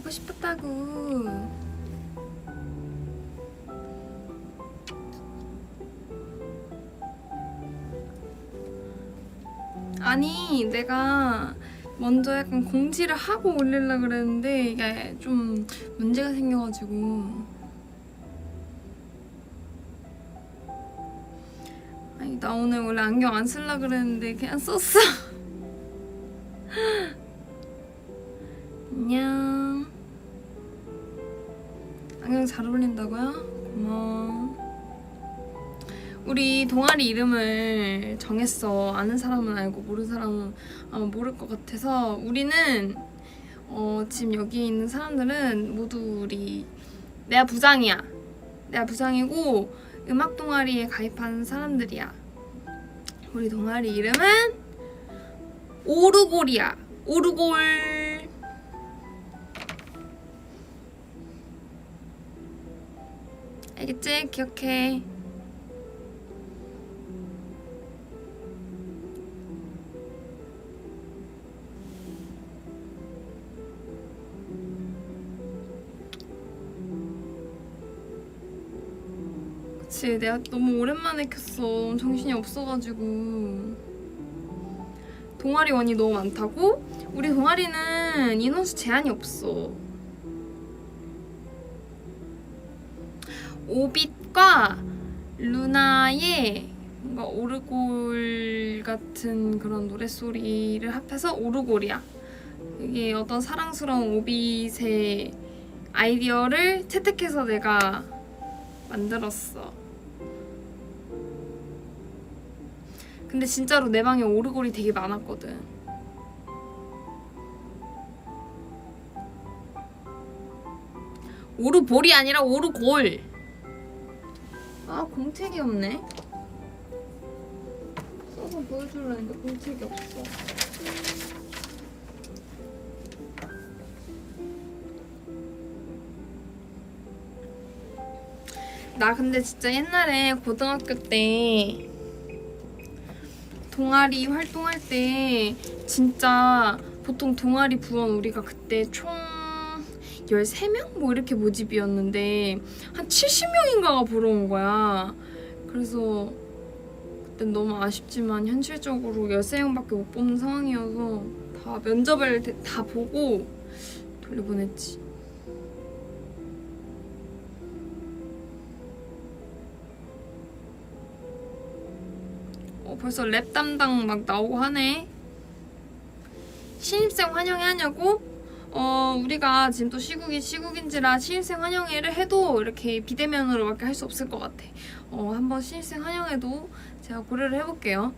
가고 싶었다고. 아니 내가 먼저 약간 공지를 하고 올리려고 그랬는데 이게 좀 문제가 생겨가지고. 아니 나 오늘 원래 안경 안 쓰려고 그랬는데 그냥 썼어. 안녕. 안경 잘 어울린다고요? 고마워. 우리 동아리 이름을 정했어. 아는 사람은 알고 모르는 사람은 아마 모를 것 같아서. 우리는 지금 여기 있는 사람들은 모두 우리 내가 부장이야. 내가 부장이고 음악 동아리에 가입한 사람들이야. 우리 동아리 이름은 오르골이야. 오르골. 알겠지? 기억해. 그치, 내가 너무 오랜만에 켰어. 정신이 없어가지고. 동아리원이 너무 많다고? 우리 동아리는 인원수 제한이 없어. 오빛과 루나의 뭔가 오르골 같은 그런 노랫소리를 합해서 오르골이야. 이게 어떤 사랑스러운 오빛의 아이디어를 채택해서 내가 만들었어. 근데 진짜로 내 방에 오르골이 되게 많았거든. 오르볼이 아니라 오르골. 아, 공책이 없네. 써서 보여주려 했는데 공책이 없어. 나 근데 진짜 옛날에 고등학교 때 동아리 활동할 때 진짜 보통 동아리 부원 우리가 그때 총 13명? 뭐 이렇게 모집이었는데 한 70명인가가 보러 온 거야. 그래서 그땐 너무 아쉽지만 현실적으로 13명밖에 못 뽑는 상황이어서 다 면접을 다 보고 돌려보냈지. 벌써 랩 담당 막 나오고 하네. 신입생 환영회 하냐고? 우리가 지금 또 시국인지라 신입생 환영회를 해도 이렇게 비대면으로밖에 할 수 없을 것 같아. 한번 신입생 환영회도 제가 고려를 해볼게요.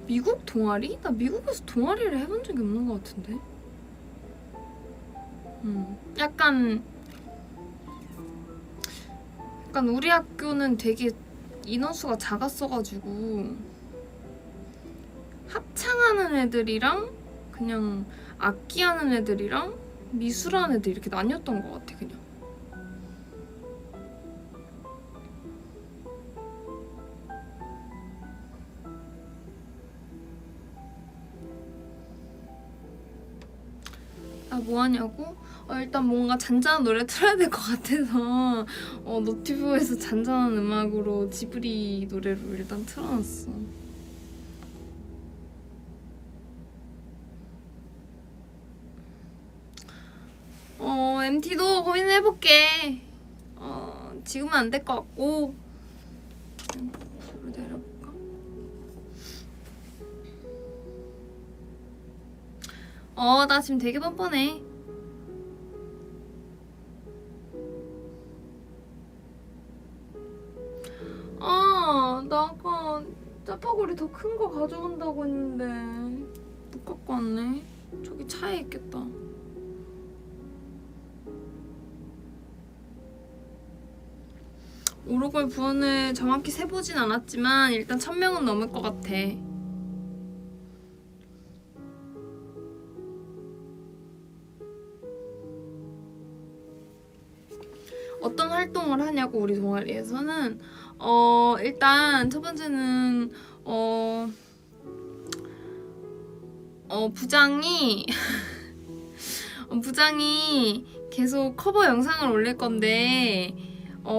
미국 동아리? 나 미국에서 동아리를 해본 적이 없는 것 같은데. 약간 우리 학교는 되게 인원수가 작았어가지고 합창하는 애들이랑 그냥 악기하는 애들이랑 미술하는 애들 이렇게 나뉘었던 것 같아. 그냥 나 뭐하냐고? 일단 뭔가 잔잔한 노래 틀어야 될 것 같아서 노티브에서 잔잔한 음악으로 지브리 노래로 일단 틀어놨어. MT도 고민해볼게. 지금은 안 될 것 같고 앞으로 내려볼까? 나 지금 되게 뻔뻔해. 나 아까 짜파구리 더 큰 거 가져온다고 했는데 못 갖고 왔네. 저기 차에 있겠다. 오르골 부원을 정확히 세보진 않았지만 일단 1000명은 넘을 것 같아. 어떤 활동을 하냐고 우리 동아리에서는 일단 첫 번째는 부장이 부장이 계속 커버 영상을 올릴 건데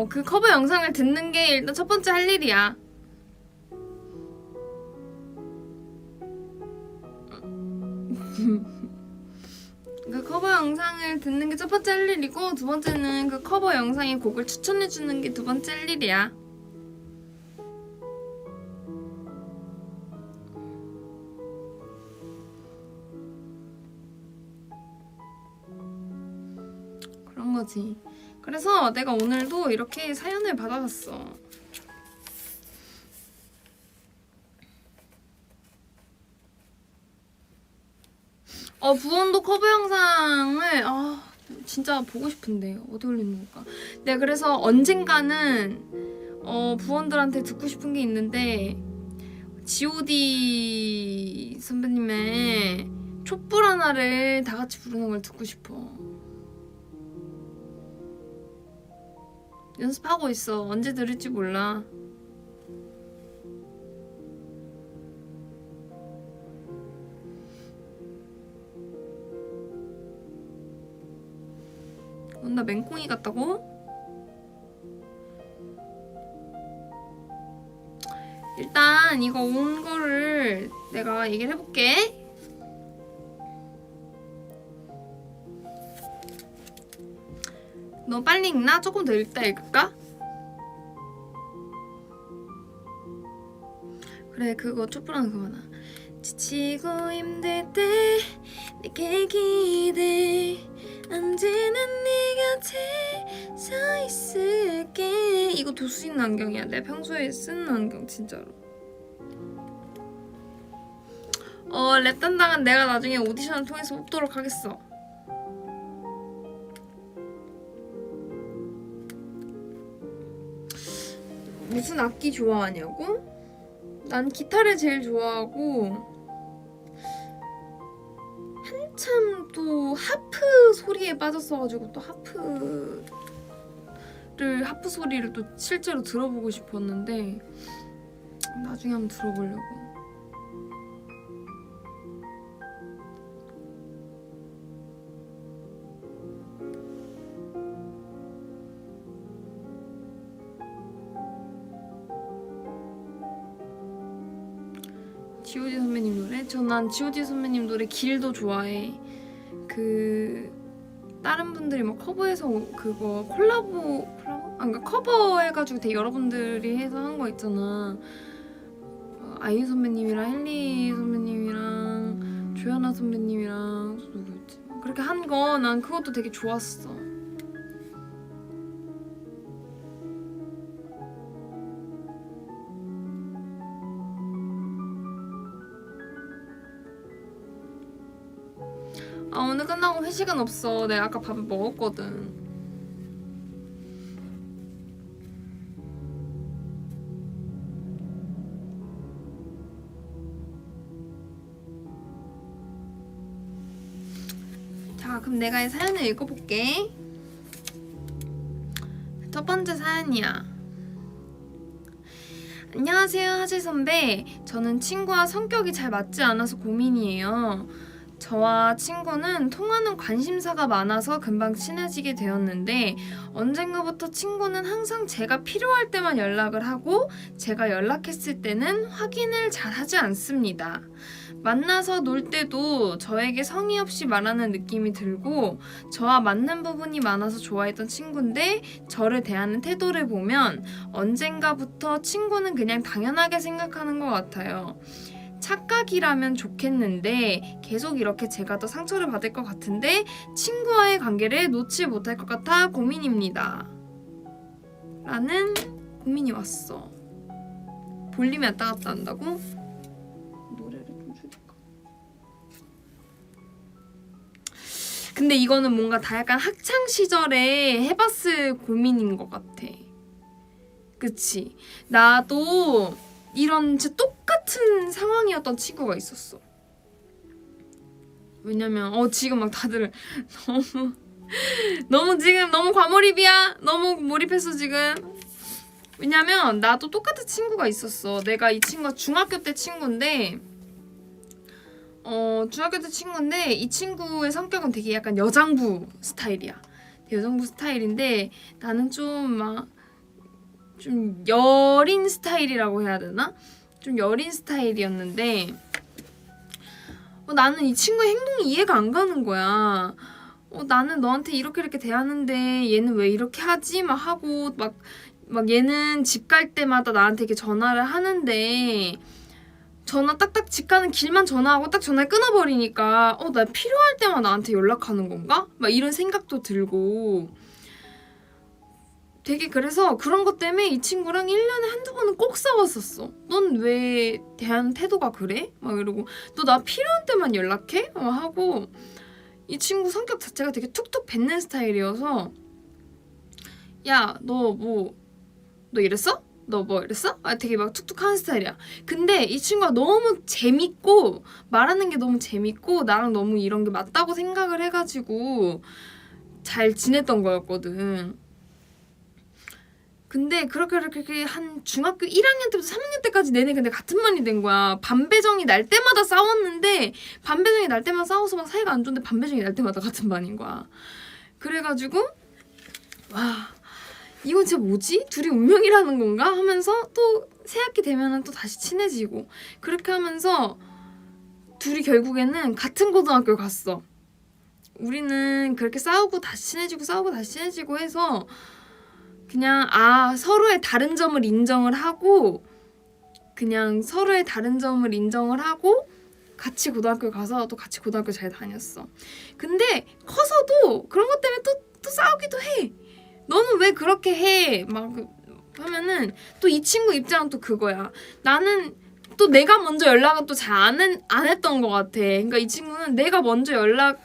그 커버 영상을 듣는 게 일단 첫 번째 할 일이야. 그 커버 영상을 듣는 게 첫 번째 할 일이고, 두 번째는 그 커버 영상의 곡을 추천해주는 게 두 번째 할 일이야. 그런 거지. 그래서 내가 오늘도 이렇게 사연을 받아봤어. 부원도 커버 영상을 진짜 보고 싶은데 어디 올리는 걸까? 내가 그래서 언젠가는 부원들한테 듣고 싶은 게 있는데, G.O.D 선배님의 촛불 하나를 다 같이 부르는 걸 듣고 싶어. 연습하고 있어. 언제 들을지 몰라. 나 맹꽁이 같다고? 일단 이거 온 거를 내가 얘기를 해볼게. 너 빨리 읽나? 조금 더 읽을까? 그래, 그거 촛불하는 그거나. 지치고 힘들 때 내게 기대, 언제나 네 곁에 서 있을게. 이거 도수 있는 안경이야. 내가 평소에 쓰는 안경 진짜로. 랩 담당은 내가 나중에 오디션을 통해서 뽑도록 하겠어. 무슨 악기 좋아하냐고? 난 기타를 제일 좋아하고, 한참 또 하프 소리에 빠졌어가지고 또 하프 소리를 또 실제로 들어보고 싶었는데 나중에 한번 들어보려고. G.O.D 선배님 노래? 난 G.O.D 선배님 노래 길도 좋아해. 다른 분들이 막 커버해서 그거 콜라보? 그러니까 커버해가지고 되게 여러분들이 해서 한 거 있잖아. 아이유 선배님이랑 헨리 선배님이랑 조연아 선배님이랑 누구였지? 그렇게 한 거 난 그것도 되게 좋았어. 오늘 끝나고 회식은 없어. 내가 아까 밥을 먹었거든. 자, 그럼 내가 이 사연을 읽어볼게. 첫 번째 사연이야. 안녕하세요, 하실 선배. 저는 친구와 성격이 잘 맞지 않아서 고민이에요. 저와 친구는 통하는 관심사가 많아서 금방 친해지게 되었는데, 언젠가부터 친구는 항상 제가 필요할 때만 연락을 하고 제가 연락했을 때는 확인을 잘 하지 않습니다. 만나서 놀 때도 저에게 성의 없이 말하는 느낌이 들고, 저와 맞는 부분이 많아서 좋아했던 친구인데 저를 대하는 태도를 보면 언젠가부터 친구는 그냥 당연하게 생각하는 것 같아요. 착각이라면 좋겠는데 계속 이렇게 제가 더 상처를 받을 것 같은데 친구와의 관계를 놓지 못할 것 같아 고민입니다. 라는 고민이 왔어. 볼륨이 왔다 갔다 한다고? 노래를 좀 줄일까? 근데 이거는 뭔가 다 약간 학창시절에 해봤을 고민인 것 같아. 그치? 나도 이런 진짜 똑같은 상황이었던 친구가 있었어. 왜냐면 지금 막 다들 너무 지금 너무 과몰입이야. 너무 몰입했어 지금. 왜냐면 나도 똑같은 친구가 있었어. 내가 이 친구가 중학교 때 친구인데 중학교 때 친구인데 이 친구의 성격은 되게 약간 여장부 스타일이야. 여장부 스타일인데 나는 좀 여린 스타일이라고 해야 되나? 좀 여린 스타일이었는데 나는 이 친구의 행동이 이해가 안 가는 거야. 나는 너한테 이렇게 대하는데 얘는 왜 이렇게 하지? 막 하고 막 얘는 집 갈 때마다 나한테 이렇게 전화를 하는데 전화 딱딱 집 가는 길만 전화하고 딱 전화를 끊어버리니까 나 필요할 때만 나한테 연락하는 건가? 막 이런 생각도 들고 되게 그래서 그런 것 때문에 이 친구랑 1년에 한두 번은 꼭 싸웠었어. 넌 왜 대한 태도가 그래? 막 이러고 너 나 필요한 때만 연락해? 막 하고 이 친구 성격 자체가 되게 툭툭 뱉는 스타일이어서 야, 너 이랬어? 너 뭐 이랬어? 되게 막 툭툭 하는 스타일이야. 근데 이 친구가 너무 재밌고 말하는 게 너무 재밌고 나랑 너무 이런 게 맞다고 생각을 해가지고 잘 지냈던 거였거든. 근데 그렇게 한 중학교 1학년 때부터 3학년 때까지 내내 근데 같은 반이 된 거야. 반배정이 날 때마다 싸웠는데 반배정이 날 때마다 싸워서 막 사이가 안 좋은데 반배정이 날 때마다 같은 반인 거야. 그래가지고 와 이건 진짜 뭐지? 둘이 운명이라는 건가? 하면서 또 새학기 되면은 또 다시 친해지고 그렇게 하면서 둘이 결국에는 같은 고등학교를 갔어. 우리는 그렇게 싸우고 다시 친해지고 싸우고 다시 친해지고 해서 그냥 서로의 다른 점을 인정을 하고 그냥 서로의 다른 점을 인정을 하고 같이 고등학교 가서 또 같이 고등학교 잘 다녔어. 근데 커서도 그런 것 때문에 또 싸우기도 해. 너는 왜 그렇게 해? 막 하면은 또 이 친구 입장은 또 그거야. 나는 또 내가 먼저 연락은 또 잘 안 했던 것 같아. 그러니까 이 친구는 내가 먼저 연락을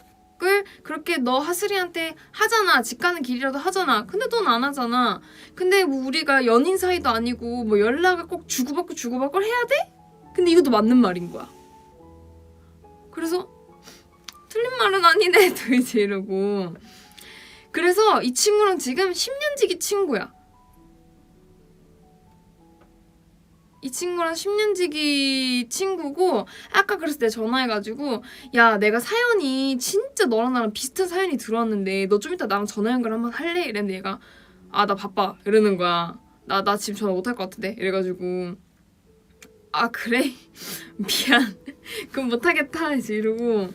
그렇게 너 하슬이한테 하잖아. 집 가는 길이라도 하잖아. 근데 넌 안 하잖아. 근데 뭐 우리가 연인 사이도 아니고 뭐 연락을 꼭 주고받고 해야 돼? 근데 이것도 맞는 말인 거야. 그래서 틀린 말은 아니네. 또 이제 이러고. 그래서 이 친구랑 지금 10년지기 친구야. 이 친구랑 10년지기 친구고 아까 그래서 내가 전화해가지고 야 내가 사연이 진짜 너랑 나랑 비슷한 사연이 들어왔는데 너 좀 이따 나랑 전화 연결 한번 할래? 이랬는데 얘가 나 바빠 이러는 거야. 나 지금 전화 못할 것 같은데 이래가지고 그래? 미안 그럼 못하겠다 이제 이러고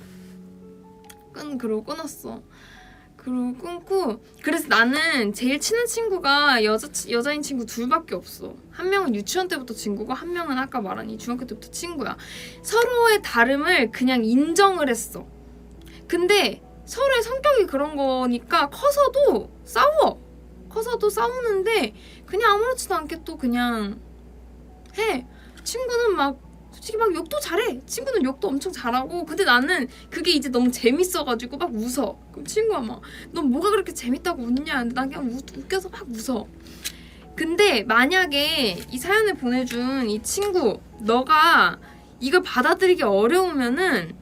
그러고 끊었어. 그리고 끊고 그래서 나는 제일 친한 친구가 여자인 친구 둘밖에 없어. 한 명은 유치원 때부터 친구고 한 명은 아까 말한 이 중학교 때부터 친구야. 서로의 다름을 그냥 인정을 했어. 근데 서로의 성격이 그런 거니까 커서도 싸우는데 그냥 아무렇지도 않게 또 그냥 해. 친구는 막 솔직히 막 욕도 잘해. 친구는 욕도 엄청 잘하고 근데 나는 그게 이제 너무 재밌어가지고 막 웃어. 그럼 친구가 막 넌 뭐가 그렇게 재밌다고 웃냐? 근데 난 그냥 웃겨서 막 웃어. 근데 만약에 이 사연을 보내준 이 친구 너가 이걸 받아들이기 어려우면은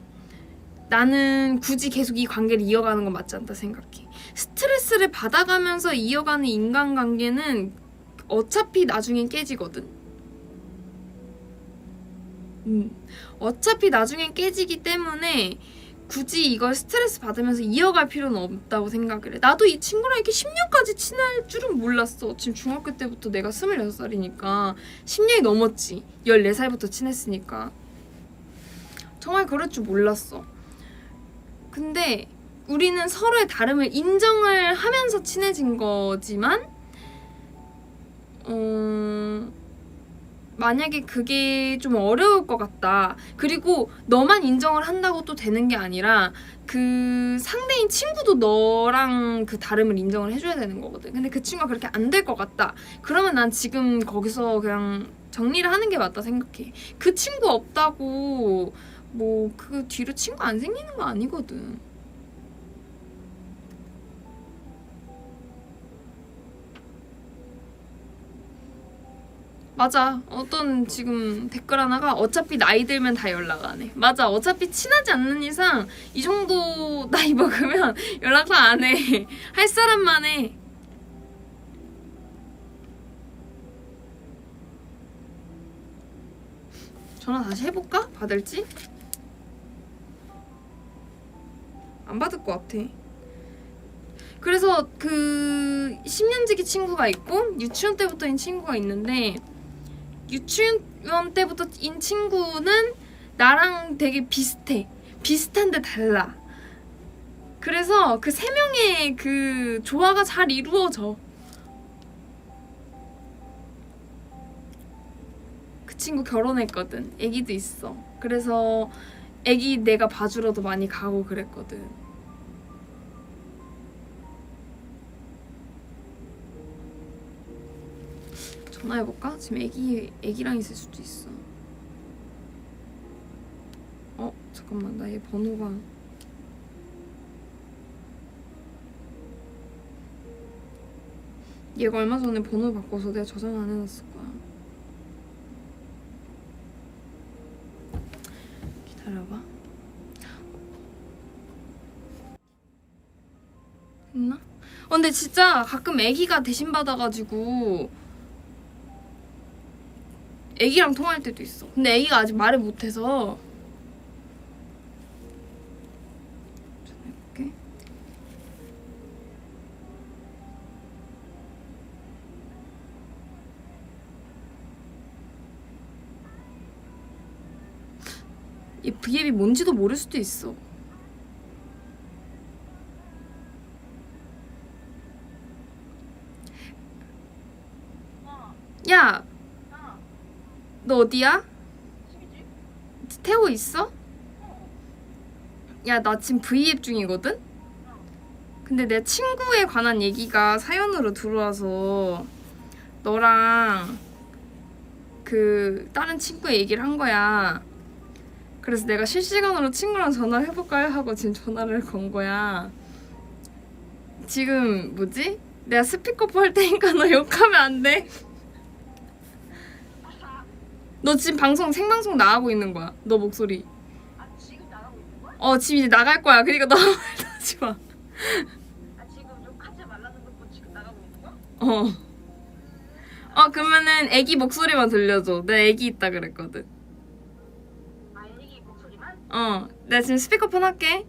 나는 굳이 계속 이 관계를 이어가는 건 맞지 않다 생각해. 스트레스를 받아가면서 이어가는 인간관계는 어차피 나중엔 깨지거든. 어차피 나중엔 깨지기 때문에 굳이 이걸 스트레스 받으면서 이어갈 필요는 없다고 생각을 해. 나도 이 친구랑 이렇게 10년까지 친할 줄은 몰랐어. 지금 중학교 때부터 내가 26살이니까 10년이 넘었지. 14살부터 친했으니까. 정말 그럴 줄 몰랐어. 근데 우리는 서로의 다름을 인정을 하면서 친해진 거지만 만약에 그게 좀 어려울 것 같다. 그리고 너만 인정을 한다고 또 되는 게 아니라 그 상대인 친구도 너랑 그 다름을 인정을 해줘야 되는 거거든. 근데 그 친구가 그렇게 안 될 것 같다. 그러면 난 지금 거기서 그냥 정리를 하는 게 맞다 생각해. 그 친구 없다고 뭐 그 뒤로 친구 안 생기는 거 아니거든. 맞아. 어떤 지금 댓글 하나가 어차피 나이 들면 다 연락 안 해. 맞아. 어차피 친하지 않는 이상 이 정도 나이 먹으면 연락 다 안 해. 할 사람만 해. 전화 다시 해볼까? 받을지? 안 받을 것 같아. 그래서 그 10년지기 친구가 있고 유치원 때부터인 친구가 있는데 유치원 때부터인 친구는 나랑 되게 비슷해. 비슷한데 달라. 그래서 그 세 명의 그 조화가 잘 이루어져. 그 친구 결혼했거든. 애기도 있어. 그래서 애기 내가 봐주러도 많이 가고 그랬거든. 전화해볼까? 지금 애기랑 있을 수도 있어. 잠깐만, 나 얘 번호가 얘가 얼마 전에 번호 바꿔서 내가 저장 안 해놨을 거야. 기다려봐. 있나? 근데 진짜 가끔 애기가 대신 받아가지고 애기랑 통화할 때도 있어. 근데 애기가 아직 말을 못해서. 전화해볼게. 얘 V앱이 뭔지도 모를 수도 있어. 야! 너 어디야? 태호 있어? 야, 나 지금 V앱 중이거든? 근데 내 친구에 관한 얘기가 사연으로 들어와서 너랑 그 다른 친구의 얘기를 한 거야. 그래서 내가 실시간으로 친구랑 전화를 해볼까요? 하고 지금 전화를 건 거야. 지금 뭐지? 내가 스피커폰 할 테니까 너 욕하면 안 돼. 너 지금 생방송 나가고 있는 거야. 너 목소리. 아, 지금 나가고 있는 거야? 지금 이제 나갈 거야. 그러니까 너 아무 말도 하지 마. 아, 지금 욕하지 말라는 거 지금 나가고 있는 거야? 그러면은 애기 목소리만 들려줘. 내가 애기 있다 그랬거든. 아, 애기 목소리만? 내가 지금 스피커폰 할게.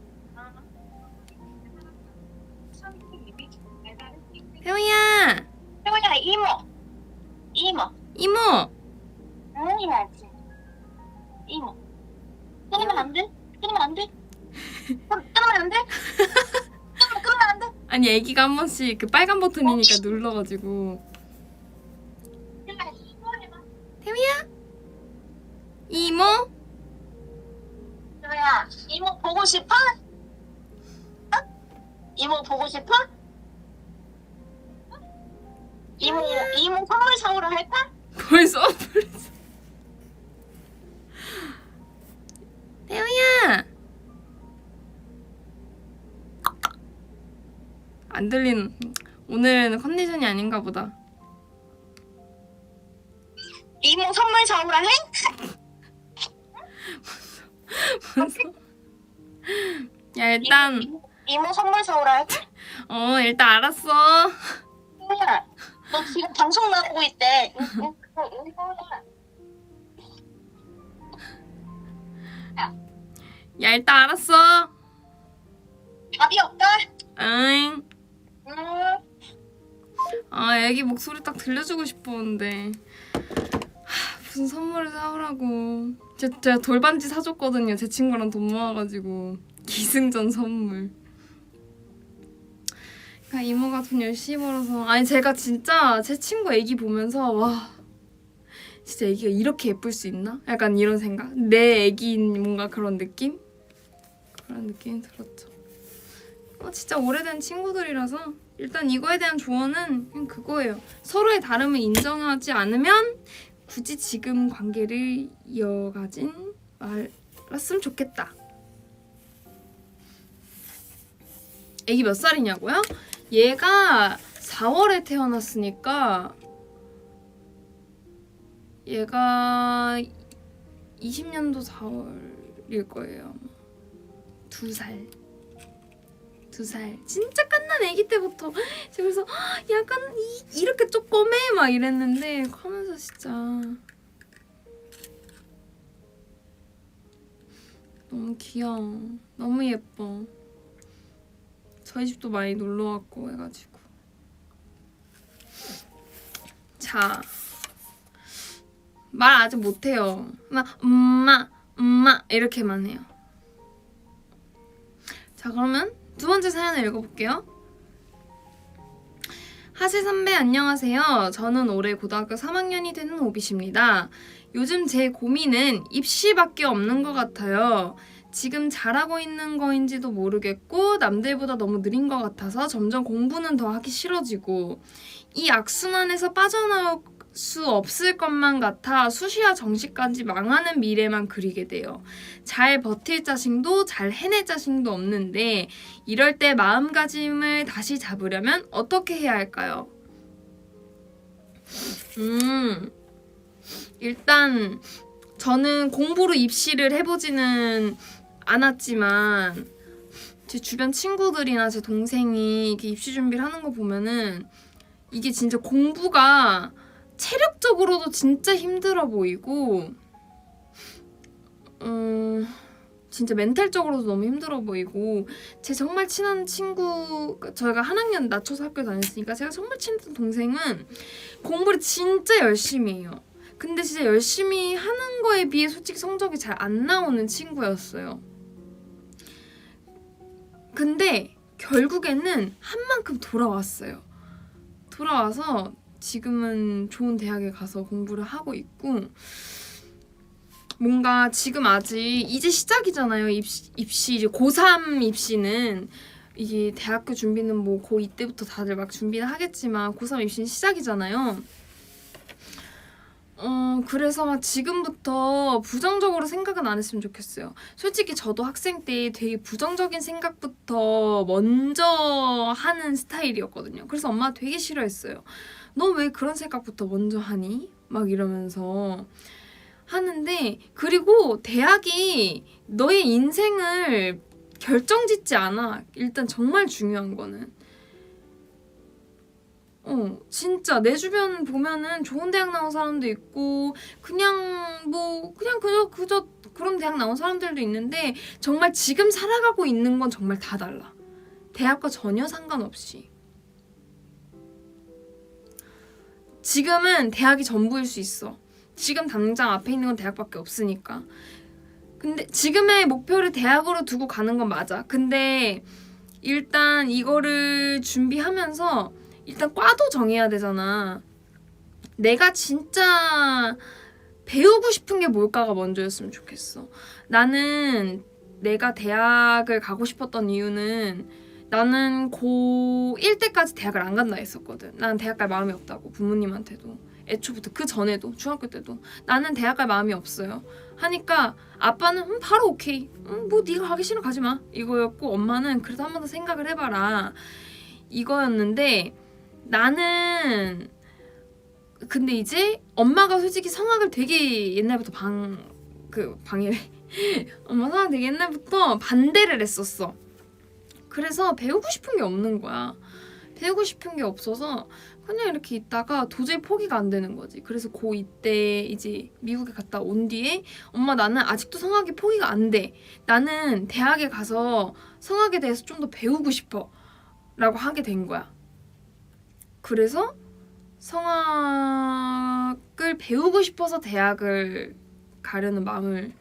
태호야! 태호야, 이모. 이모! 해야지. 이모. 끊으면 안 돼? 끊으면 안 돼? 끊으면 안 돼? 끊으면 안 돼? 아니, 애기가 한 번씩 그 빨간 버튼이니까 눌러가지고. 태호야? 이모? 태호야, 이모 보고 싶어? 이모 보고 싶어? 이모 선물 사오러 할까? 벌써? 태호야! 안 들리는. 오늘은 컨디션이 아닌가 보다. 이모 선물 사오러 해? 야, 일단 이모 선물 사오러 할까? 일단 알았어. 태호야, 너 지금 방송 나오고 있대. 야, 일단 알았어. 답이 없다. 응. 응. 애기 목소리 딱 들려주고 싶었는데 무슨 선물을 사오라고. 제가 돌반지 사줬거든요. 제 친구랑 돈 모아가지고 기승전 선물. 그러니까 이모가 돈 열심히 벌어서. 아니, 제가 진짜 제 친구 애기 보면서 와, 진짜 애기가 이렇게 예쁠 수 있나? 약간 이런 생각. 내 애기인 뭔가 그런 느낌? 그런 느낌이 들었죠. 진짜 오래된 친구들이라서 일단 이거에 대한 조언은 그냥 그거예요. 서로의 다름을 인정하지 않으면 굳이 지금 관계를 이어가진 말았으면 좋겠다. 애기 몇 살이냐고요? 얘가 4월에 태어났으니까 얘가 20년도 4월일 거예요. 2살. 진짜 갓난 애기 때부터 제가 그래서 약간 이렇게 쪼꼬매 막 이랬는데 커면서 진짜 너무 귀여워. 너무 예뻐. 저희 집도 많이 놀러 왔고 해가지고. 자, 말 아직 못해요. 막 엄마 이렇게만 해요. 자, 그러면 두 번째 사연을 읽어볼게요. 하실 선배 안녕하세요. 저는 올해 고등학교 3학년이 되는 오빗입니다. 요즘 제 고민은 입시밖에 없는 것 같아요. 지금 잘하고 있는 거인지도 모르겠고 남들보다 너무 느린 것 같아서 점점 공부는 더 하기 싫어지고 이 악순환에서 빠져나올 수 없을 것만 같아 수시와 정시까지 망하는 미래만 그리게 돼요. 잘 버틸 자신도 잘 해낼 자신도 없는데 이럴 때 마음가짐을 다시 잡으려면 어떻게 해야 할까요? 일단 저는 공부로 입시를 해보지는 않았지만 제 주변 친구들이나 제 동생이 이렇게 입시 준비를 하는 거 보면은 이게 진짜 공부가 체력적으로도 진짜 힘들어 보이고 진짜 멘탈적으로도 너무 힘들어 보이고 제 정말 친한 친구 저희가 한 학년 낮춰서 학교 다녔으니까 제가 정말 친한 동생은 공부를 진짜 열심히 해요. 근데 진짜 열심히 하는 거에 비해 솔직히 성적이 잘 안 나오는 친구였어요. 근데 결국에는 한 만큼 돌아왔어요. 돌아와서 지금은 좋은 대학에 가서 공부를 하고 있고 뭔가 지금 아직 이제 시작이잖아요. 입시 이제 고3 입시는 이게 대학교 준비는 뭐 고2 때부터 다들 막 준비를 하겠지만 고3 입시는 시작이잖아요. 그래서 막 지금부터 부정적으로 생각은 안 했으면 좋겠어요. 솔직히 저도 학생 때 되게 부정적인 생각부터 먼저 하는 스타일이었거든요. 그래서 엄마가 되게 싫어했어요. 너 왜 그런 생각부터 먼저 하니? 막 이러면서 하는데 그리고 대학이 너의 인생을 결정짓지 않아. 일단 정말 중요한 거는 진짜 내 주변 보면은 좋은 대학 나온 사람도 있고 그냥 그저 그런 대학 나온 사람들도 있는데 정말 지금 살아가고 있는 건 정말 다 달라. 대학과 전혀 상관없이. 지금은 대학이 전부일 수 있어. 지금 당장 앞에 있는 건 대학밖에 없으니까. 근데 지금의 목표를 대학으로 두고 가는 건 맞아. 근데 일단 이거를 준비하면서 일단 과도 정해야 되잖아. 내가 진짜 배우고 싶은 게 뭘까가 먼저였으면 좋겠어. 나는 내가 대학을 가고 싶었던 이유는 나는 고1 때까지 대학을 안 간다 했었거든. 나는 대학 갈 마음이 없다고 부모님한테도. 애초부터 그 전에도 중학교 때도 나는 대학 갈 마음이 없어요. 하니까 아빠는 바로 오케이. 뭐 네가 가기 싫으면 가지 마. 이거였고 엄마는 그래도 한 번 더 생각을 해봐라. 이거였는데 나는 근데 이제 엄마가 솔직히 성악을 되게 옛날부터 방해를 엄마 성악 되게 옛날부터 반대를 했었어. 그래서 배우고 싶은 게 없는 거야. 배우고 싶은 게 없어서 그냥 이렇게 있다가 도저히 포기가 안 되는 거지. 그래서 고2 때 이제 미국에 갔다 온 뒤에 엄마 나는 아직도 성악이 포기가 안 돼. 나는 대학에 가서 성악에 대해서 좀 더 배우고 싶어. 라고 하게 된 거야. 그래서 성악을 배우고 싶어서 대학을 가려는 마음을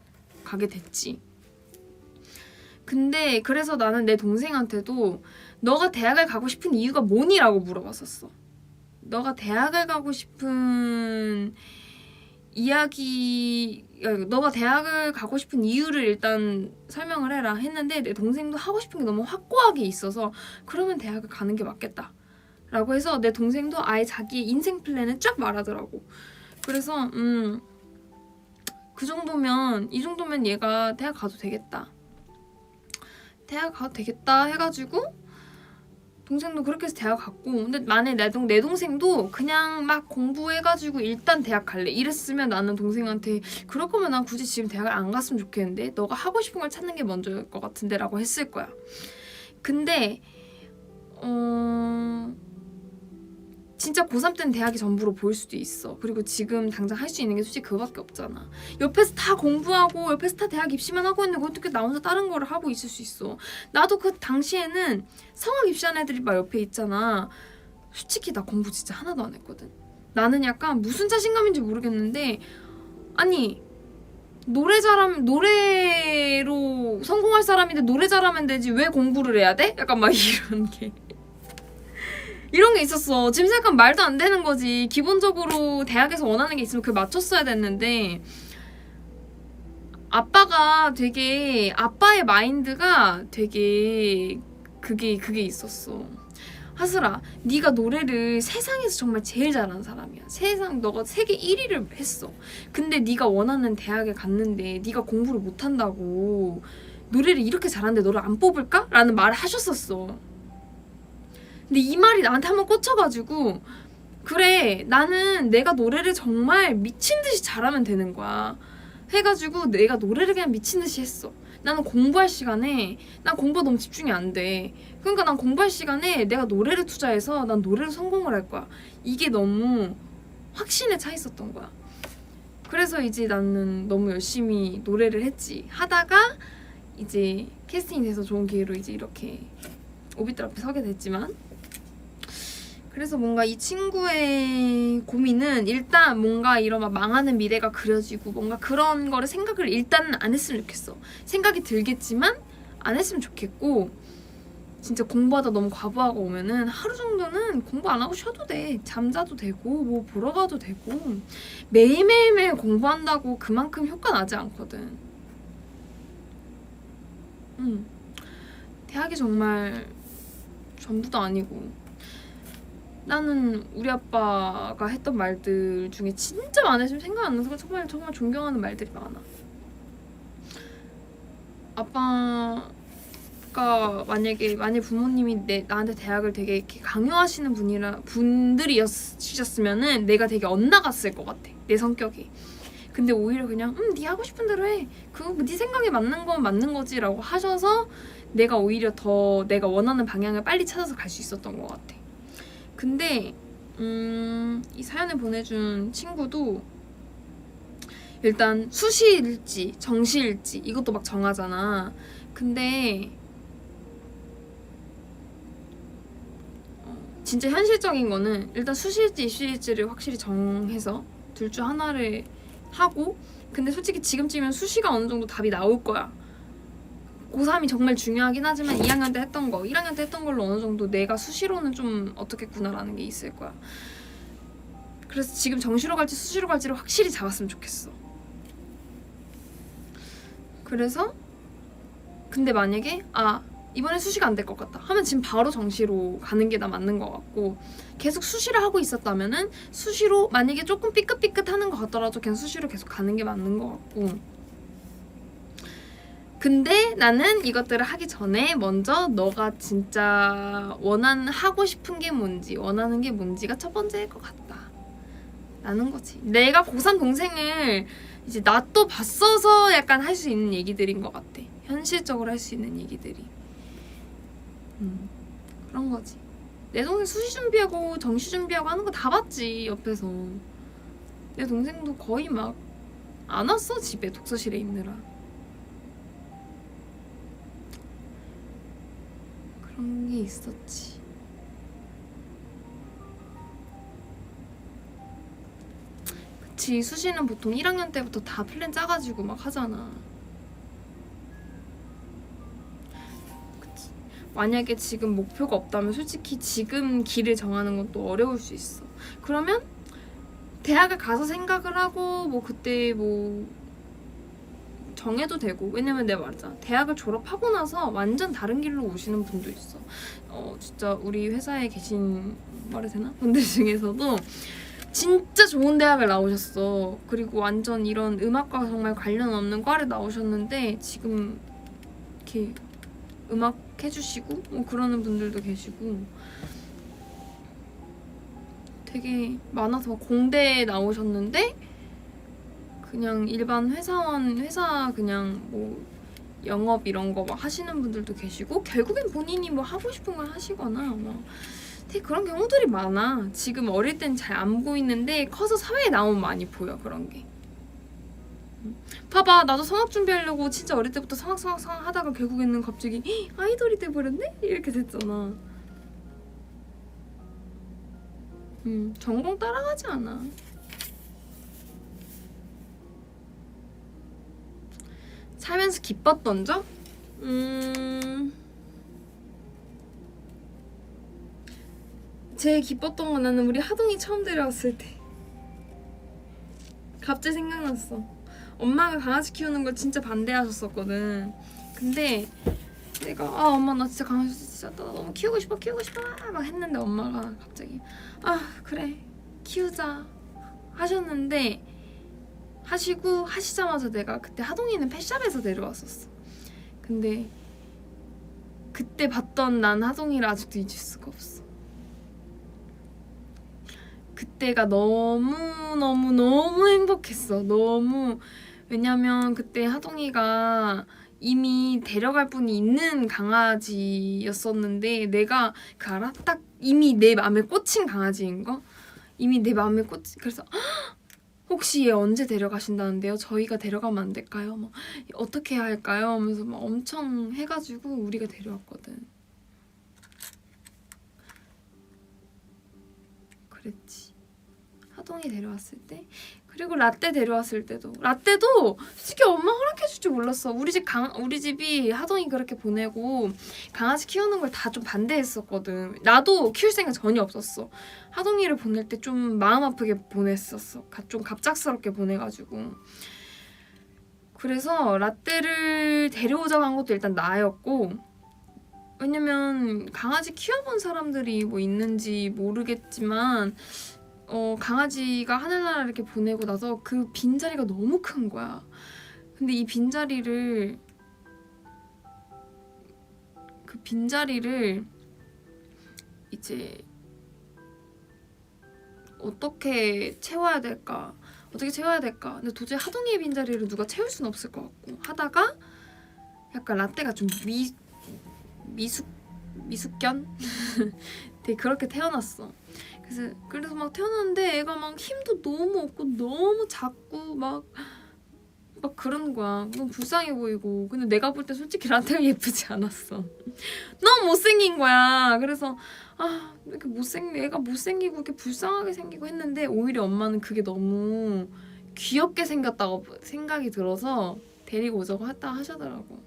가게 됐지. 근데 그래서 나는 내 동생한테도 너가 대학을 가고 싶은 이유가 뭐니라고 물어봤었어. 너가 대학을 가고 싶은 너가 대학을 가고 싶은 이유를 일단 설명을 해라 했는데 내 동생도 하고 싶은 게 너무 확고하게 있어서 그러면 대학을 가는 게 맞겠다 라고 해서 내 동생도 아예 자기 인생 플랜을 쫙 말하더라고. 그래서 이 정도면 얘가 대학 가도 되겠다 해가지고 동생도 그렇게 해서 대학 갔고. 근데 만약에 내 동생도 그냥 막 공부해가지고 일단 대학 갈래 이랬으면 나는 동생한테 그럴 거면 난 굳이 지금 대학을 안 갔으면 좋겠는데 너가 하고 싶은 걸 찾는 게 먼저일 것 같은데 라고 했을 거야. 근데 진짜 고3 때는 대학이 전부로 보일 수도 있어. 그리고 지금 당장 할 수 있는 게 솔직히 그거밖에 없잖아. 옆에서 다 공부하고 옆에서 다 대학 입시만 하고 있는데 어떻게 나 혼자 다른 거를 하고 있을 수 있어. 나도 그 당시에는 성악 입시한 애들이 막 옆에 있잖아. 솔직히 나 공부 진짜 하나도 안 했거든. 나는 약간 무슨 자신감인지 모르겠는데 아니 노래로 성공할 사람인데 노래 잘하면 되지 왜 공부를 해야 돼? 약간 막 이런 게 있었어. 지금 생각하면 말도 안 되는 거지. 기본적으로 대학에서 원하는 게 있으면 그걸 맞췄어야 됐는데 아빠의 마인드가 되게 그게 있었어. 하슬아, 네가 노래를 세상에서 정말 제일 잘하는 사람이야. 너가 세계 1위를 했어. 근데 네가 원하는 대학에 갔는데 네가 공부를 못한다고 노래를 이렇게 잘하는데 너를 안 뽑을까? 라는 말을 하셨었어. 근데 이 말이 나한테 한번 꽂혀가지고 그래, 나는 내가 노래를 정말 미친 듯이 잘하면 되는 거야. 해가지고 내가 노래를 그냥 미친 듯이 했어. 나는 공부할 시간에 난 공부가 너무 집중이 안 돼. 그러니까 난 공부할 시간에 내가 노래를 투자해서 난 노래로 성공을 할 거야. 이게 너무 확신에 차 있었던 거야. 그래서 이제 나는 너무 열심히 노래를 했지. 하다가 이제 캐스팅이 돼서 좋은 기회로 이제 이렇게 오빛들 앞에 서게 됐지만 그래서 뭔가 이 친구의 고민은 일단 뭔가 이런 막 망하는 미래가 그려지고 뭔가 그런 거를 생각을 일단은 안 했으면 좋겠어. 생각이 들겠지만 안 했으면 좋겠고 진짜 공부하다 너무 과부하가 오면은 하루 정도는 공부 안 하고 쉬어도 돼. 잠자도 되고 뭐 보러 가도 되고 매일매일 공부한다고 그만큼 효과 나지 않거든. 대학이 정말 전부도 아니고 나는 우리 아빠가 했던 말들 중에 진짜 많아. 지금 생각 안 나서 정말 존경하는 말들이 많아. 아빠가 만약에 부모님이 나한테 대학을 되게 이렇게 강요하시는 분들이셨으면은 내가 되게 엇나갔을 것 같아. 내 성격이. 근데 오히려 그냥 네 하고 싶은 대로 해. 그거 네 생각에 맞는 건 맞는 거지라고 하셔서 내가 오히려 더 내가 원하는 방향을 빨리 찾아서 갈 수 있었던 것 같아. 근데 이 사연을 보내준 친구도 일단 수시일지 정시일지 이것도 막 정하잖아. 근데 진짜 현실적인 거는 일단 수시일지 입시일지를 확실히 정해서 둘 중 하나를 하고 근데 솔직히 지금쯤이면 수시가 어느 정도 답이 나올 거야. 고3이 정말 중요하긴 하지만 2학년 때 했던 거 1학년 때 했던 걸로 어느 정도 내가 수시로는 좀 어떻겠구나라는 게 있을 거야. 그래서 지금 정시로 갈지 수시로 갈지를 확실히 잡았으면 좋겠어. 그래서 근데 만약에 이번에 수시가 안 될 것 같다 하면 지금 바로 정시로 가는 게 나 맞는 것 같고 계속 수시를 하고 있었다면은 수시로 만약에 조금 삐끗삐끗하는 것 같더라도 그냥 수시로 계속 가는 게 맞는 것 같고 근데 나는 이것들을 하기 전에 먼저 너가 진짜 하고 싶은 게 뭔지 원하는 게 뭔지가 첫 번째일 것 같다 라는 거지. 내가 고3 동생을 이제 나 또 봤어서 약간 할 수 있는 얘기들인 것 같아. 현실적으로 할 수 있는 얘기들이 그런 거지. 내 동생 수시 준비하고 정시 준비하고 하는 거 다 봤지 옆에서. 내 동생도 거의 막 안 왔어 집에 독서실에 있느라. 그런 게 있었지. 그치, 수시는 보통 1학년 때부터 다 플랜 짜가지고 막 하잖아. 그치. 만약에 지금 목표가 없다면 솔직히 지금 길을 정하는 건 또 어려울 수 있어. 그러면 대학을 가서 생각을 하고 뭐 그때 뭐 정해도 되고. 왜냐면 내가 말했잖아, 대학을 졸업하고 나서 완전 다른 길로 오시는 분도 있어. 진짜 우리 회사에 계신 말해도 되나? 분들 중에서도 진짜 좋은 대학을 나오셨어. 그리고 완전 이런 음악과 정말 관련 없는 과를 나오셨는데 지금 이렇게 음악 해주시고 뭐 그러는 분들도 계시고 되게 많아서 공대에 나오셨는데 그냥 일반 회사 그냥 뭐 영업 이런 거 막 하시는 분들도 계시고 결국엔 본인이 뭐 하고 싶은 걸 하시거나 뭐 되게 그런 경우들이 많아. 지금 어릴 땐 잘 안 보이는데 커서 사회에 나오면 많이 보여, 그런 게. 봐봐, 나도 성악 준비하려고 진짜 어릴 때부터 성악 하다가 결국에는 갑자기 아이돌이 돼버렸네? 이렇게 됐잖아. 전공 따라가지 않아. 살면서 기뻤던 적? 제일 기뻤던 건 나는 우리 하동이 처음 데려왔을 때. 갑자기 생각났어. 엄마가 강아지 키우는 걸 진짜 반대하셨었거든. 근데 내가 엄마 나 진짜 강아지 진짜 나 너무 키우고 싶어 막 했는데 엄마가 갑자기 그래 키우자 하셨는데 하시자마자 내가 그때 하동이는 펫샵에서 데려왔었어. 근데 그때 봤던 난 하동이를 아직도 잊을 수가 없어. 그때가 너무 행복했어. 너무. 왜냐면 그때 하동이가 이미 데려갈 분이 있는 강아지였었는데 내가 그 알아? 딱 이미 내 마음에 꽂힌 강아지인 거? 이미 내 마음에 그래서 혹시 얘 언제 데려가신다는데요? 저희가 데려가면 안 될까요? 뭐 어떻게 해야 할까요? 하면서 막 엄청 해가지고 우리가 데려왔거든. 그랬지. 하동이 데려왔을 때. 그리고 라떼 데려왔을 때도. 라떼도 솔직히 엄마 허락해줄 줄 몰랐어. 우리 집이 하동이 그렇게 보내고 강아지 키우는 걸 다 좀 반대했었거든. 나도 키울 생각 전혀 없었어. 하동이를 보낼 때 좀 마음 아프게 보냈었어. 좀 갑작스럽게 보내가지고. 그래서 라떼를 데려오자고 한 것도 일단 나였고, 왜냐면 강아지 키워본 사람들이 뭐 있는지 모르겠지만 강아지가 하늘나라 이렇게 보내고 나서 그 빈자리가 너무 큰 거야. 근데 이 빈자리를 이제 어떻게 채워야 될까? 근데 도저히 하동이의 빈자리를 누가 채울 수는 없을 것 같고 하다가 약간 라떼가 좀 미숙견? 되게 그렇게 태어났어. 그래서 막 태어났는데 애가 막 힘도 너무 없고 너무 작고 막 그런 거야. 너무 불쌍해 보이고. 근데 내가 볼 때 솔직히 라떼가 예쁘지 않았어. 너무 못생긴 거야. 그래서 이렇게 애가 못생기고 이렇게 불쌍하게 생기고 했는데 오히려 엄마는 그게 너무 귀엽게 생겼다고 생각이 들어서 데리고 오자고 했다 하시더라고.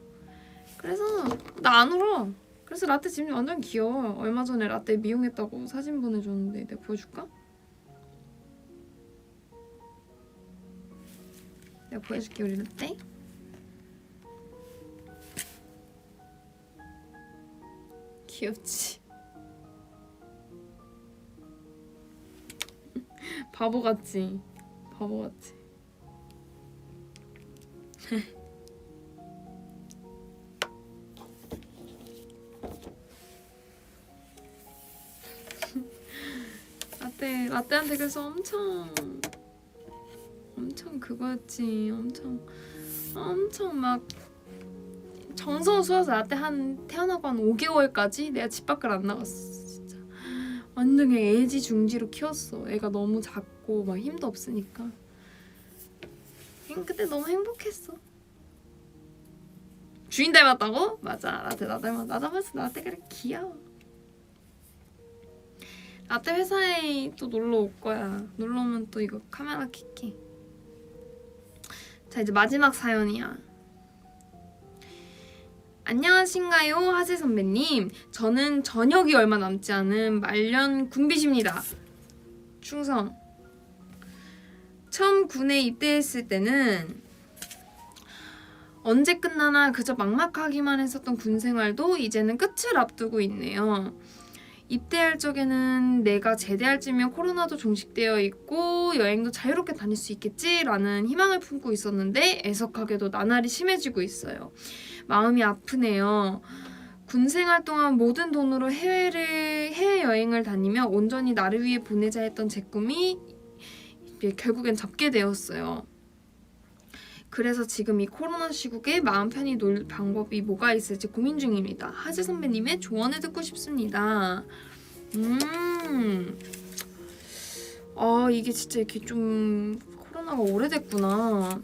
그래서 나 안 울어. 그래서 라떼 지금 완전 귀여워. 얼마 전에 라떼 미용했다고 사진 보내줬는데 내가 보여줄까? 내가 보여줄게 우리 라떼. 귀엽지? 바보같지? 바보같지? 라떼한테 그래서 엄청 그거였지. 엄청 막 정성을 쏟아서 라떼 태어나고 한 5개월까지 내가 집 밖을 안 나갔어. 진짜 완전 그냥 애지중지로 키웠어. 애가 너무 작고 막 힘도 없으니까. 그때 너무 행복했어. 주인 닮았다고? 맞아. 라떼 나 닮았어. 라떼 그래 귀여워. 라떼 회사에 또 놀러 올 거야. 놀러 오면 또 이거 카메라 켤게. 자, 이제 마지막 사연이야. 안녕하신가요, 하세 선배님. 저는 전역이 얼마 남지 않은 말년 군비십니다. 충성. 처음 군에 입대했을 때는 언제 끝나나 그저 막막하기만 했었던 군 생활도 이제는 끝을 앞두고 있네요. 입대할 적에는 내가 제대할 쯤이면 코로나도 종식되어 있고 여행도 자유롭게 다닐 수 있겠지라는 희망을 품고 있었는데 애석하게도 나날이 심해지고 있어요. 마음이 아프네요. 군 생활 동안 모든 돈으로 해외여행을 다니며 온전히 나를 위해 보내자 했던 제 꿈이 결국엔 접게 되었어요. 그래서 지금 이 코로나 시국에 마음 편히 놀 방법이 뭐가 있을지 고민 중입니다. 하재 선배님의 조언을 듣고 싶습니다. 아, 이게 진짜 이렇게 좀 코로나가 오래됐구나.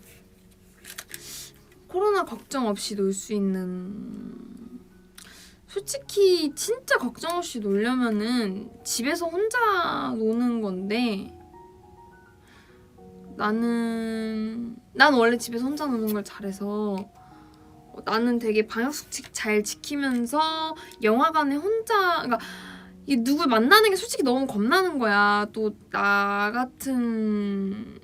코로나 걱정 없이 놀 수 있는, 솔직히 진짜 걱정 없이 놀려면은 집에서 혼자 노는 건데, 난 원래 집에서 혼자 노는 걸 잘해서 나는 되게 방역수칙 잘 지키면서 영화관에 혼자, 그러니까 이게 누굴 만나는 게 솔직히 너무 겁나는 거야. 또 나 같은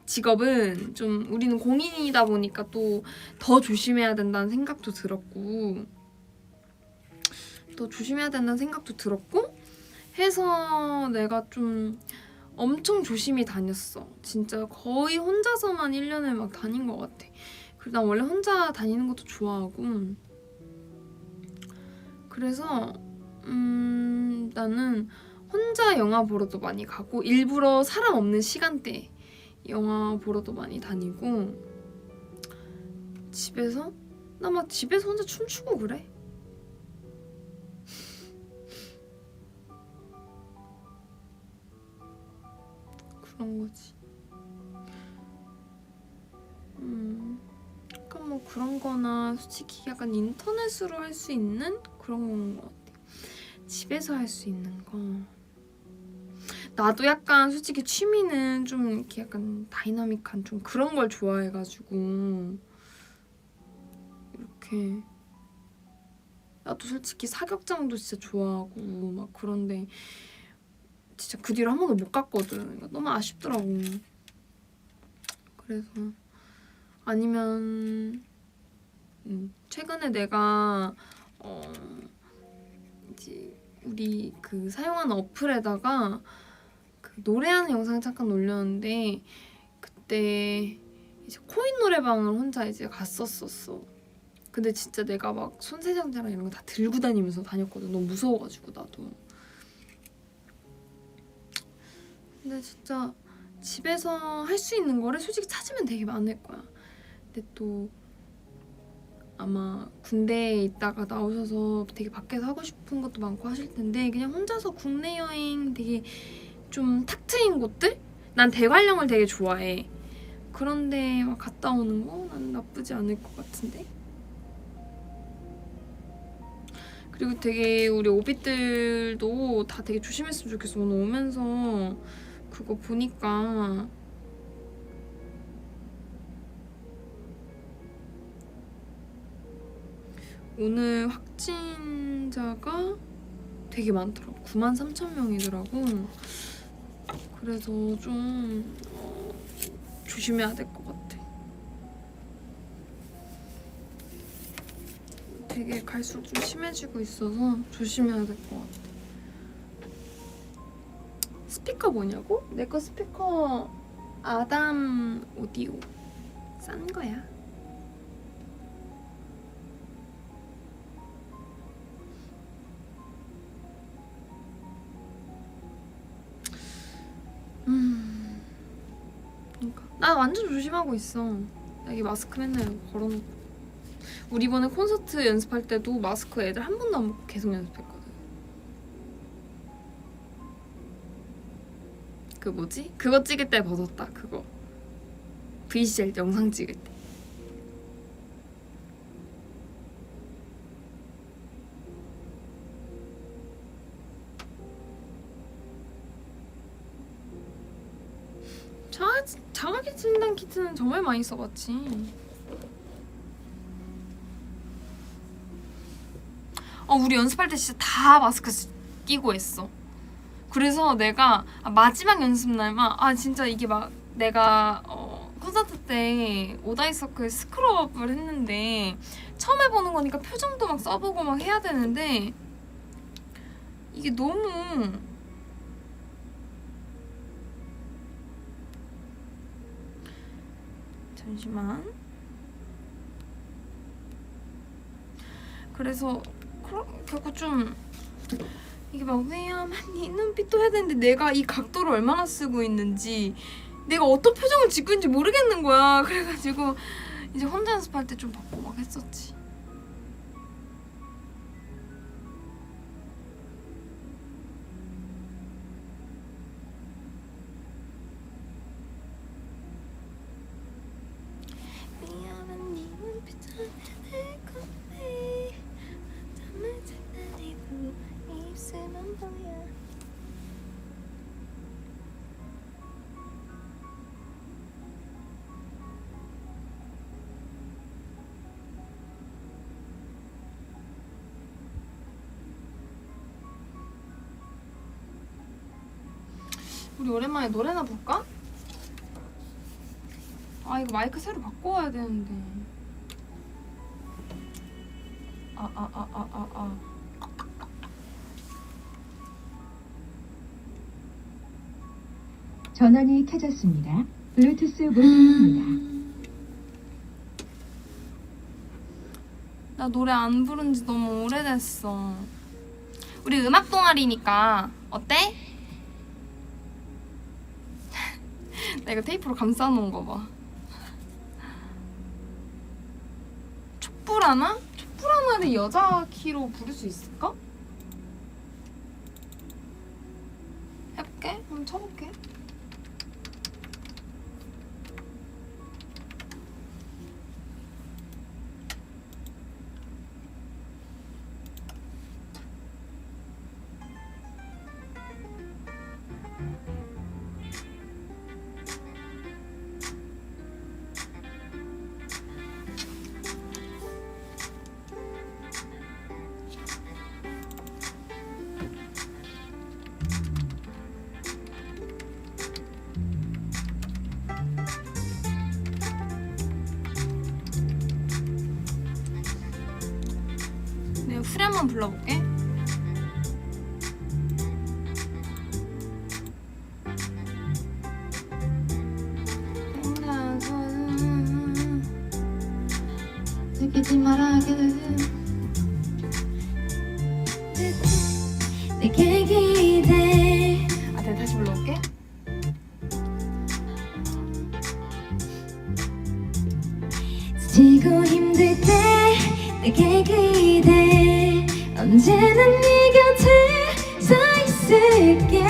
직업은 좀, 우리는 공인이다 보니까 또 더 조심해야 된다는 생각도 들었고, 해서 내가 좀 엄청 조심히 다녔어. 진짜 거의 혼자서만 1년을 막 다닌 것 같아. 그리고 난 원래 혼자 다니는 것도 좋아하고, 그래서 나는 혼자 영화 보러도 많이 가고, 일부러 사람 없는 시간대에 영화 보러도 많이 다니고, 나 막 집에서 혼자 춤추고 그래. 그런 거지. 약간 뭐 그런 거나, 솔직히 약간 인터넷으로 할 수 있는 그런 거 같아. 집에서 할 수 있는 거. 나도 약간 솔직히 취미는 좀 이렇게 약간 다이나믹한 좀 그런 걸 좋아해가지고, 이렇게 나도 솔직히 사격장도 진짜 좋아하고 막 그런데 진짜 그 뒤로 한 번도 못 갔거든. 그러니까 너무 아쉽더라고. 그래서 아니면 최근에 내가 이제 우리 그 사용하는 어플에다가 그 노래하는 영상을 잠깐 올렸는데, 그때 이제 코인 노래방을 혼자 이제 갔었었어. 근데 진짜 내가 막 손세정제랑 이런 거 다 들고 다니면서 다녔거든. 너무 무서워가지고 나도. 근데 진짜 집에서 할 수 있는 거를 솔직히 찾으면 되게 많을 거야. 근데 또 아마 군대에 있다가 나오셔서 되게 밖에서 하고 싶은 것도 많고 하실 텐데, 그냥 혼자서 국내 여행 되게 좀 탁 트인 곳들? 난 대관령을 되게 좋아해. 그런데 막 갔다 오는 거 난 나쁘지 않을 것 같은데? 그리고 되게 우리 오빛들도 다 되게 조심했으면 좋겠어. 오늘 오면서 그거 보니까 오늘 확진자가 되게 많더라고. 93,000명이더라고. 그래서 좀 조심해야 될 것 같아. 되게 갈수록 좀 심해지고 있어서 조심해야 될 것 같아. 스피커 뭐냐고? 내 거 스피커 아담 오디오 싼 거야. 그러니까 나 완전 조심하고 있어. 여기 마스크 맨날 걸어놓고. 우리 이번에 콘서트 연습할 때도 마스크 애들 한 번도 안 벗고 계속 연습했거든. 그 뭐지? 그거 찍을 때 벗었다. 그거 VCR 영상 찍을 때. 자가기 진단 키트는 정말 많이 써봤지. 우리 연습할 때 진짜 다 마스크 끼고 했어. 그래서 내가 마지막 연습날만 진짜 이게 막 내가 콘서트 때 오다이서클 스크럽을 했는데 처음 해보는 거니까 표정도 막 써보고 막 해야 되는데 이게 너무 잠시만. 그래서 결국 좀 이게 막 왜야만니 눈빛도 해야 되는데 내가 이 각도를 얼마나 쓰고 있는지 내가 어떤 표정을 짓고 있는지 모르겠는 거야. 그래가지고 이제 혼자 연습할 때 좀 벗고 막 했었지. 우리 오랜만에 노래나 볼까? 아 이거 마이크 새로 바꿔와야 되는데. 전원이 켜졌습니다. 블루투스 모드입니다. 나 노래 안 부른 지 너무 오래됐어. 우리 음악 동아리니까 어때? 나 이거 테이프로 감싸놓은 거 봐. 촛불 하나? 촛불 하나를 여자 키로 부를 수 있을까? 해볼게. 한번 쳐볼게. 내가 후렴만 불러볼게. 느끼지 말아게 내게 기대. 내가 다시 불러볼게. 지고 힘들 때 내게 기대. 언제나 네 곁에 서 있을게.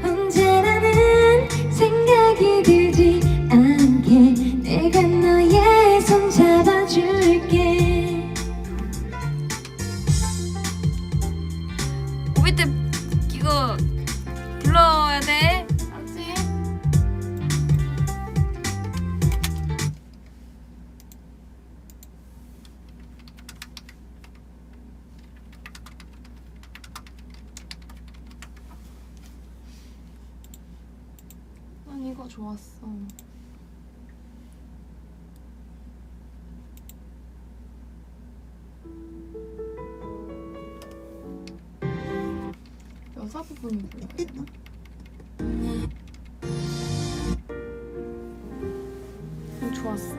언제라는 생각이 들지 않게 내가 너의 손 잡아줄게. 오비 때 이거 불러야 돼. 알았지? 난 이거 좋았어. 여자 부분이 불러야 되나? 좋았어.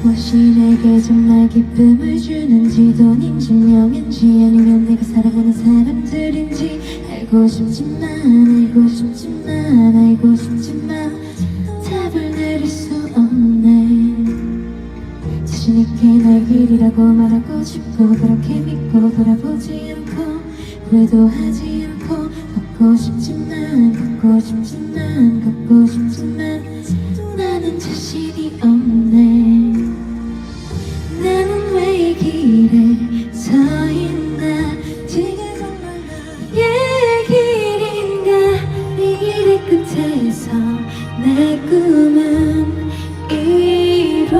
무엇이 내게 정말 기쁨을 주는지, 돈인지 명인지 아니면 내가 사랑하는 사람들인지 알고 싶지만 답을 내릴 수 없네. 자신 있게 날 길이라고 말하고 싶고 그렇게 믿고 돌아보지 않고 후회도 하지 않고 걷고 싶지만 나는 자신이 없네. 나는 왜 이 길에 서 있나? 지금 정말 나의 길인가? 이 길의 끝에서 내 꿈은 이루어질까?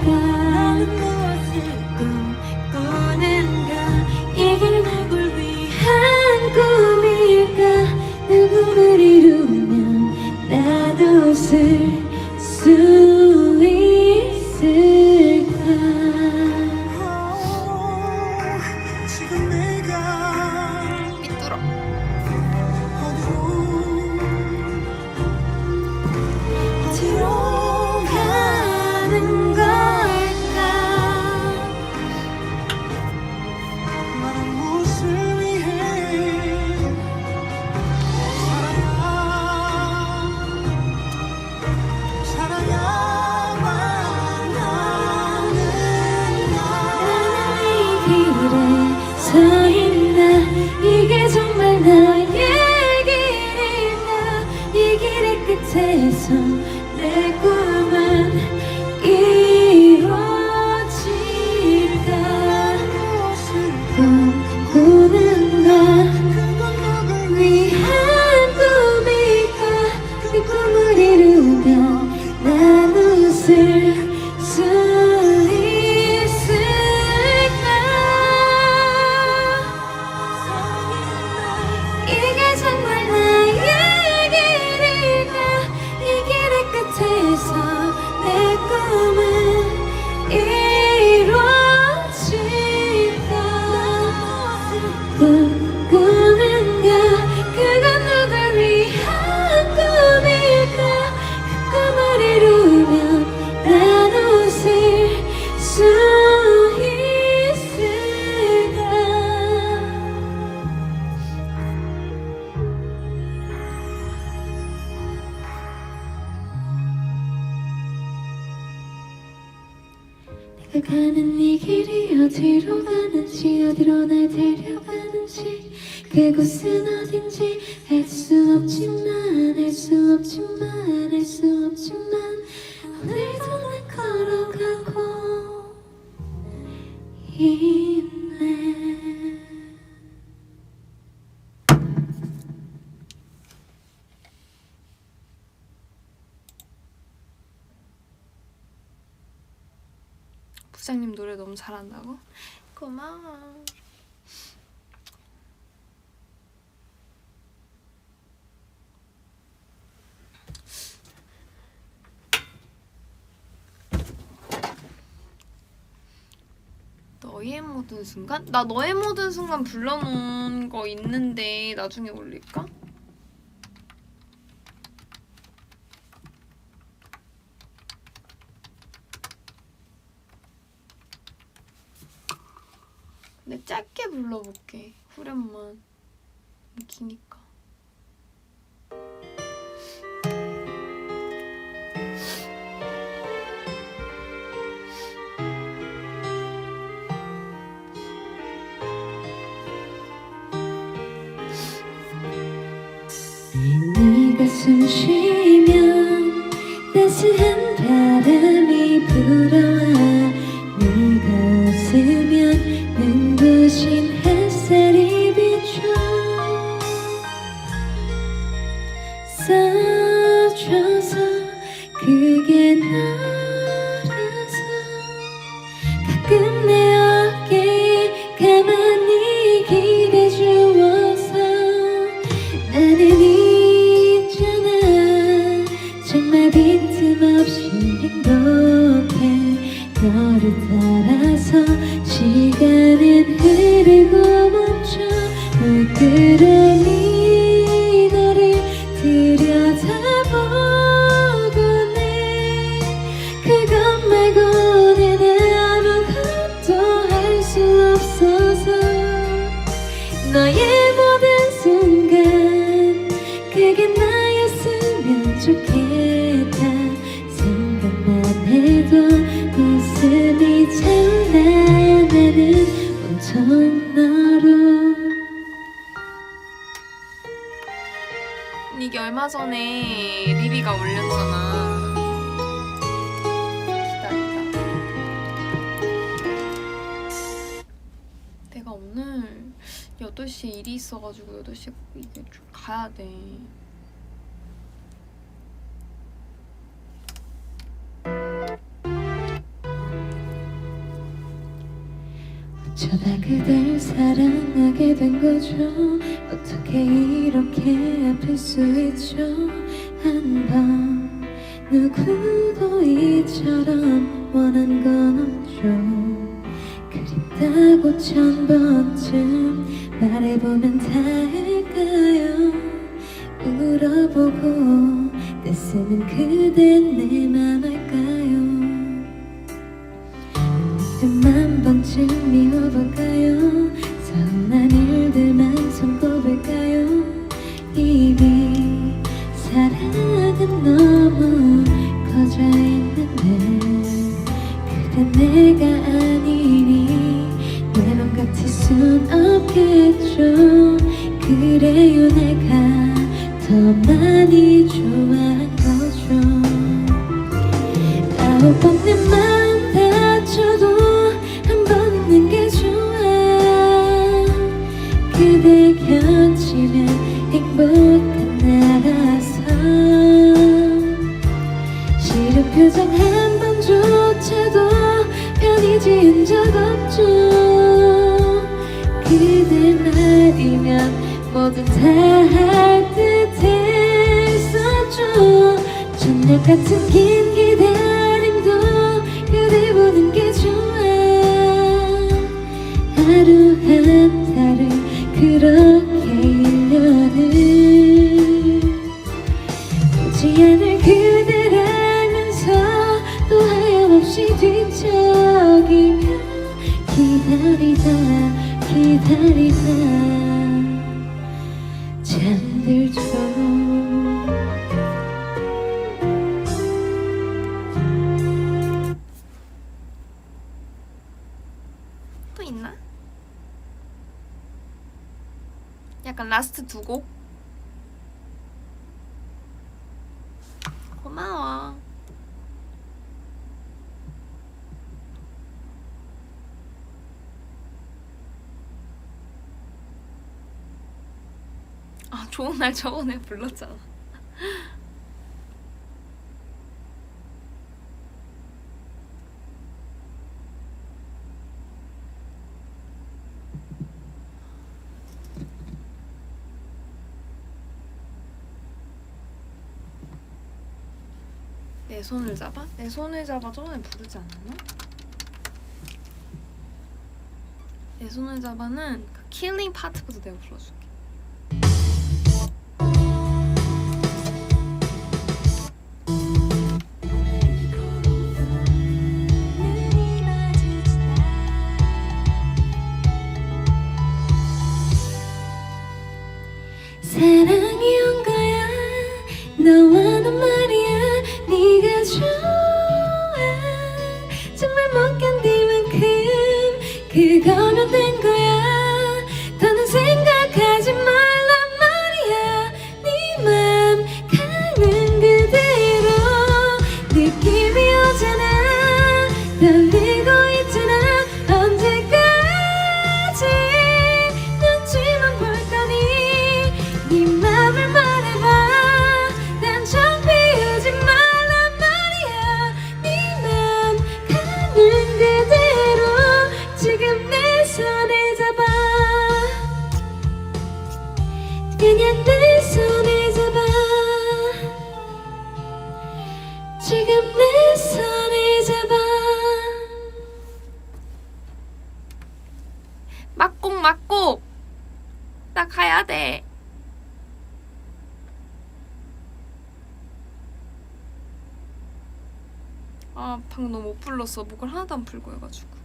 나는 무엇을 꿈꾸는가? 이 길 누굴 위한 꿈일까? 내 꿈을 이루면 나도 웃을 수 있을까? 지금 내가 삐뚤어. 어디로 가는 걸까? 나는 무엇을 위해 살아야만 나는 이 길에 서 있나? 이게 정말 나의 길인가? 이 길의 끝에서 내 꿈은 이루어질까? 네가 가는 이 길이 어디로 가는지 어디로 날 데려가는지 그곳은 어딘지 알 수 없지만 알 수 없지만 알 수 없지만 오늘도 난 걸어가고 있네. 부장님 노래 너무 잘한다고? 고마워. 너의 모든 순간? 나 너의 모든 순간 불러놓은 거 있는데 나중에 올릴까? 근데 짧게 불러볼게. 후렴만. 기니까. 네가 숨 쉬면 따스한 바람이 불어와 네가 웃으면 눈부신 햇살이 비춰 써줘서 그게 너라서 가끔 내 어깨에 가만히 기대주어서 나는 있잖아 정말 빈틈없이 행복해 너를 따라서 시간은 흐르고 멈춰 물끄러미 너를 들여다보곤 해 그것 말고는 아무것도 할 수 없어서 너의 모든 순간 그게 나였으면 좋겠다 생각만 해도 웃음이 찬란해 나는 온통 너로. 이게 얼마 전에 리비가 올렸잖아. 기다리다. 내가 오늘 8시에 일이 있어가지고 8시에 이게 좀 가야 돼. 어쩌다 그댈 사랑하게 된 거죠 어떻게 이렇게 아플 수 있죠 한번 누구도 이처럼 원한 건 없죠 그립다고 1000번쯤 말해보면 다 할까요 울어보고 떼쓰는 그댄 내 맘 알까요 한 번쯤 미워볼까요 서운한 일들만 손꼽을까요 이미 사랑은 너무 커져 있는데 그댄 내가 아니니 내 맘 같을 순 없겠죠 그래요 내가 더 많이 좋아한 거죠 9번 내 맘 다쳐도 한 번 웃는 게 좋아 그대 곁이면 행복한 나라서 싫은 표정 한 번조차도 편히 지은 적 없죠 그대 말이면 뭐든 다 할 듯 했었죠 저녁 같은 긴 기다림도 그대 보는 게 좋아 하루 한 달을 그렇게 1년을 보지 않을 그댈 알면서 또 하염없이 뒤척이며 기다리다 잠들죠 있나? 약간 라스트 두 곡? 고마워. 아, 좋은 날 저번에 불렀잖아. 내 손을 잡아? 내 손을 잡아 저번에 부르지 않았나? 내 손을 잡아는 그 킬링 파트부터 내가 불러줄게. 사랑이 온 거야 너와 난 말이야 네가 좋아 정말 못 견딜 만큼 그거면 된 거야 더는 생각하지 말란 말이야 네 맘 가는 그대로 느낌이 오잖아 떨리고 있잖아 언제까지 눈치만 볼 거니 네 맘을 말해봐 단정 비우지 말란 말이야 네 맘 가는 그대로 지금 내 손을 잡아 그냥 내 손을 잡아 지금 내 손을 잡아 막곡 나 가야 돼. 아, 방금 너무 못 불렀어. 목을 하나도 안 풀고 해가지고.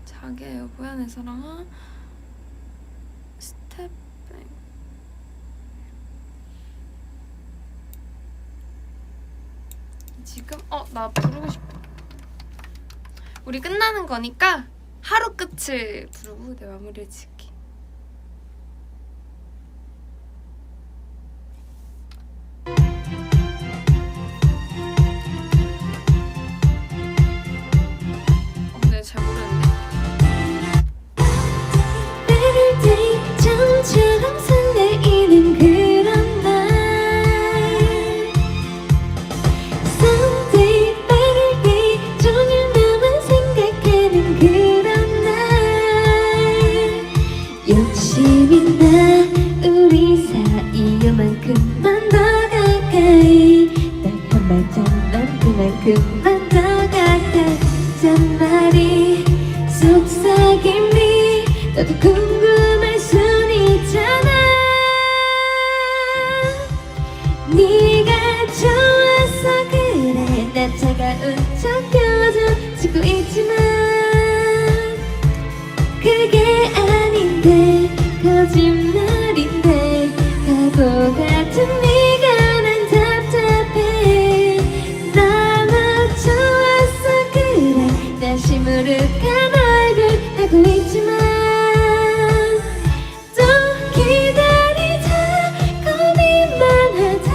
자기의 여보야 내 사랑아 스텝백. 지금 나 부르고 싶어. 우리 끝나는 거니까 하루 끝을 부르고 내 마무리를 지을게. 근데 잘 모르는데. Better day 처음처럼 설레이는 그런 날 Someday better day 종일 나만 생각하는 그런 날 욕심이 나 우리 사이 요만큼만 더 가까이 딱 한 발짝 난 그만큼만 더 가깝단 말이 속삭임이 너도 궁금할 순 있잖아 네가 좋아서 그래 난 차가운 척 껴줘지고 있지만 그게 아닌데 거짓말인데 바보 같은 네가 난 답답해 너무 좋아서 그래 난 시무룩한 얼굴 하고 있지만 또 기다리다 고민만 하다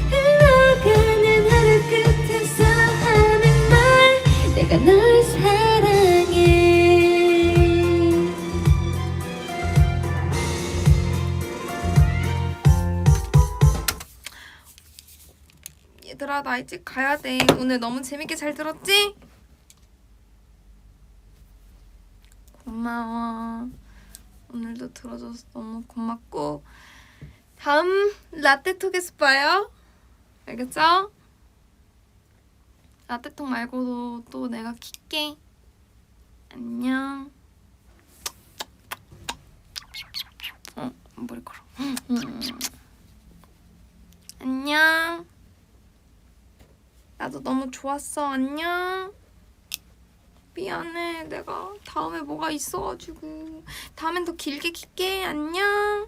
흘러가는 하루 끝에서 하는 말 내가 널 사랑해 얘들아 나 이제 가야 돼. 오늘 너무 재밌게 잘 들었지? 고마워. 오늘도 들어줘서 너무 고맙고 다음 라떼톡에서 봐요. 알겠죠? 라떼톡 말고도 또 내가 킬게. 안녕. 머리카락. 안녕. 나도 너무 좋았어. 안녕. 미안해. 내가 다음에 뭐가 있어가지고 다음엔 더 길게 킬게. 안녕.